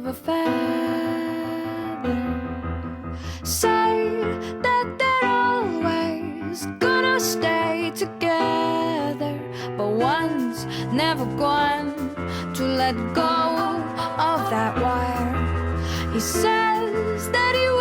of a feather. Say that they're always gonna stay together, but one's never going to let go of that wire. He says that he